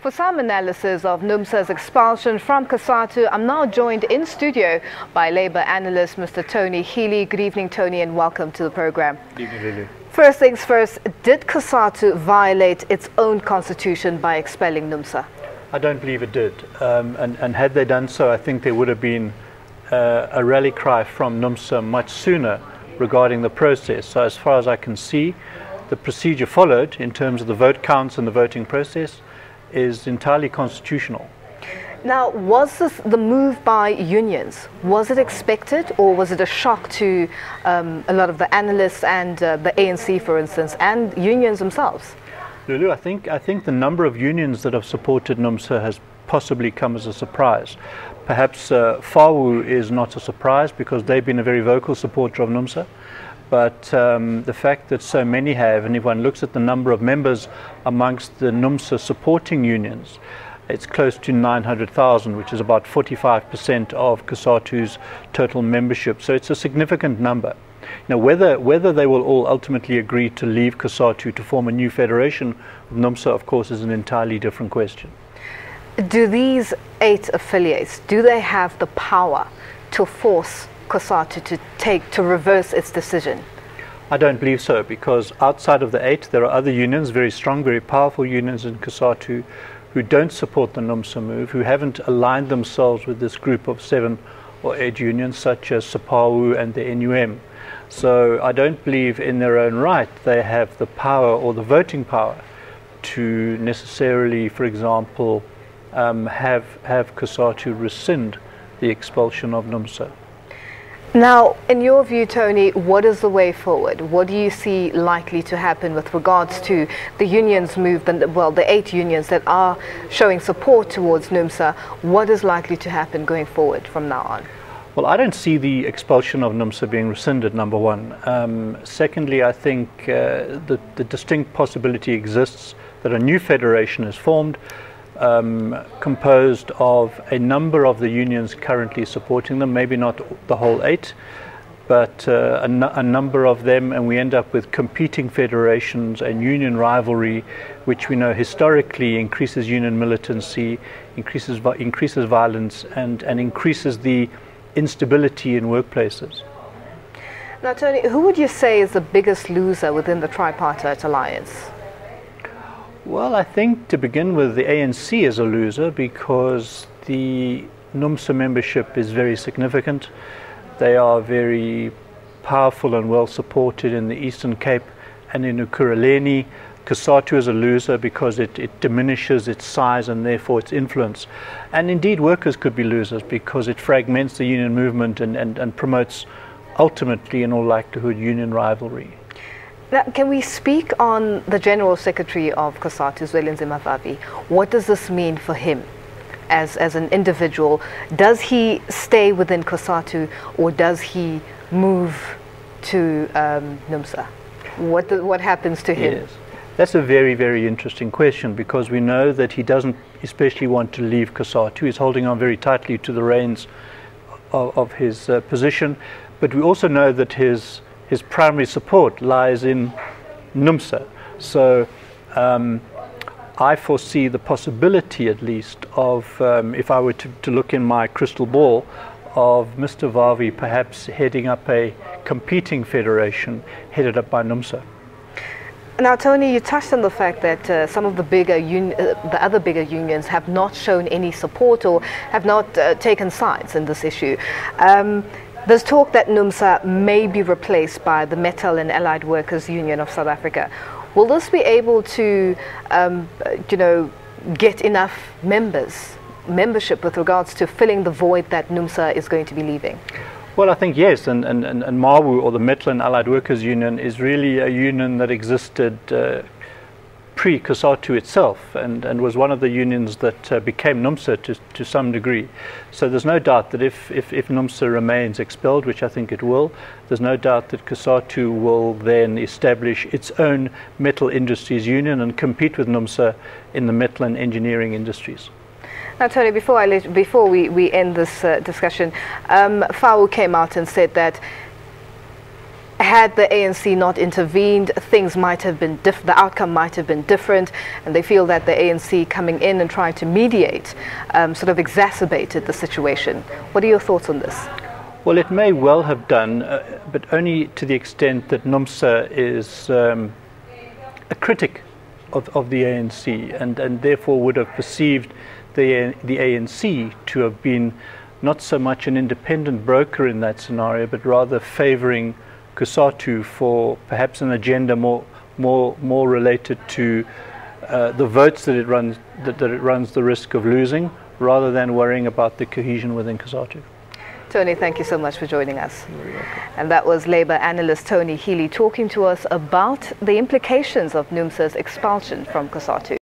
For some analysis of NUMSA's expulsion from COSATU, I'm now joined in studio by Labour analyst Mr. Tony Healy. Good evening, Tony, and welcome to the program. Good evening, Lily. First things first, did COSATU violate its own constitution by expelling NUMSA? I don't believe it did. And had they done so, I think there would have been a rally cry from NUMSA much sooner regarding the process. So as far as I can see, the procedure followed in terms of the vote counts and the voting process is entirely constitutional. Now, was this the move by unions? Was it expected, or was it a shock to a lot of the analysts and the ANC, for instance, and unions themselves? Lulu, I think the number of unions that have supported NUMSA has possibly come as a surprise. Perhaps FAWU is not a surprise because they've been a very vocal supporter of NUMSA. But the fact that so many have, and if one looks at the number of members amongst the NUMSA supporting unions, it's close to 900,000, which is about 45% of COSATU's total membership. So it's a significant number. Now, whether they will all ultimately agree to leave COSATU to form a new federation with NUMSA, of course, is an entirely different question. Do these 8 affiliates, do they have the power to force COSATU to reverse its decision? I don't believe so, because outside of the 8 there are other unions, very strong, very powerful unions in COSATU, who don't support the NUMSA move, who haven't aligned themselves with this group of 7 or 8 unions such as SABC and the NUM. So I don't believe in their own right they have the power or the voting power to necessarily, for example, have COSATU rescind the expulsion of NUMSA. Now, in your view, Tony, what is the way forward? What do you see likely to happen with regards to the unions movement, well, the 8 unions that are showing support towards NUMSA? What is likely to happen going forward from now on? Well, I don't see the expulsion of NUMSA being rescinded, number one. Secondly, I think the distinct possibility exists that a new federation is formed, composed of a number of the unions currently supporting them, maybe not the whole 8, but a number of them, and we end up with competing federations and union rivalry, which we know historically increases union militancy, increases violence, and increases the instability in workplaces. Now, Tony, who would you say is the biggest loser within the tripartite alliance? Well, I think to begin with, the ANC is a loser because the NUMSA membership is very significant. They are very powerful and well supported in the Eastern Cape and in Ekurhuleni. COSATU is a loser because it diminishes its size and therefore its influence. And indeed, workers could be losers because it fragments the union movement and promotes, ultimately, in all likelihood, union rivalry. Now, can we speak on the General Secretary of COSATU, Vavis? What does this mean for him as an individual? Does he stay within COSATU, or does he move to NUMSA? What happens to him? Yes. That's a very, very interesting question, because we know that he doesn't especially want to leave COSATU. He's holding on very tightly to the reins of his position, but we also know that his primary support lies in NUMSA. So I foresee the possibility, at least, of, if I were to look in my crystal ball, of Mr. Vavis perhaps heading up a competing federation headed up by NUMSA. Now, Tony, you touched on the fact that some of the other bigger unions have not shown any support or have not taken sides in this issue. There's talk that NUMSA may be replaced by the Metal and Allied Workers Union of South Africa. Will this be able to, get enough membership with regards to filling the void that NUMSA is going to be leaving? Well, I think yes, and MAWU, or the Metal and Allied Workers Union, is really a union that existed pre-COSATU itself, and was one of the unions that became NUMSA to some degree. So there's no doubt that if NUMSA remains expelled, which I think it will, there's no doubt that COSATU will then establish its own metal industries union and compete with NUMSA in the metal and engineering industries. Now, Tony, before we end this discussion, FAWU came out and said that had the ANC not intervened, things might have been the outcome might have been different, and they feel that the ANC coming in and trying to mediate sort of exacerbated the situation. What are your thoughts on this? Well, it may well have done, but only to the extent that NUMSA is a critic of the ANC, and therefore would have perceived the ANC to have been not so much an independent broker in that scenario, but rather favouring COSATU for perhaps an agenda more related to the votes that it runs the risk of losing, rather than worrying about the cohesion within COSATU. Tony, thank you so much for joining us. And that was Labour analyst Tony Healy talking to us about the implications of NUMSA's expulsion from COSATU.